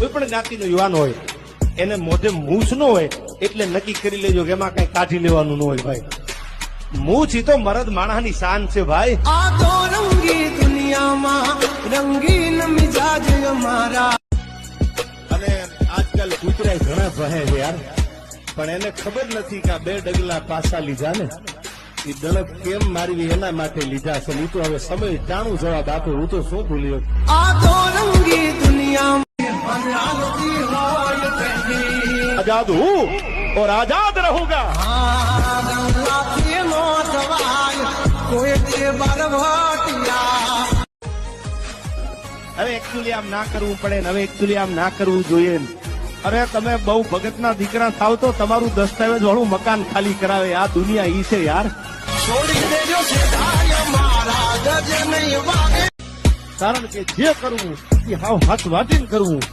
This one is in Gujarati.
કોઈ પણ જ્ઞાતિનો યુવાન હોય એને મોઢે મૂછ ન હોય એટલે નક્કી કરી લેજો કે એમાં કઈ કાઢી લેવાનું ન હોય ભાઈ. મૂછ ઈ તો મરદ માણસની શાન છે ભાઈ. આ તો રંગી દુનિયામાં રંગીન મિજાજ અમારા. અને આજકાલ કૂતરા ઘણા ભહે છે યાર, પણ એને ખબર નથી કે આ 2 ડગલા પાછા લીધા ને એ દળક કેમ મારવી એના માટે લીધા છે. ઈ તો હવે સમય જાણું જવાબ આપે, હું તો શું ભૂલ્યો. આ તો રંગી દુનિયામાં आजाद हूँ और आजाद रहूंगा. હવે એકચ્યુઅલી આમ ના કરવું પડે ને હવે એકચ્યુઅલી આમ ના કરવું જોઈએ. અરે તમે બહુ ભગતના દીકરા થાવ તો તમારું દસ્તાવેજ વાળું મકાન ખાલી કરાવે. આ દુનિયા ઈ છે યાર. કારણ કે જે કરવું એ હાવ હાથ વાટીને કરવું.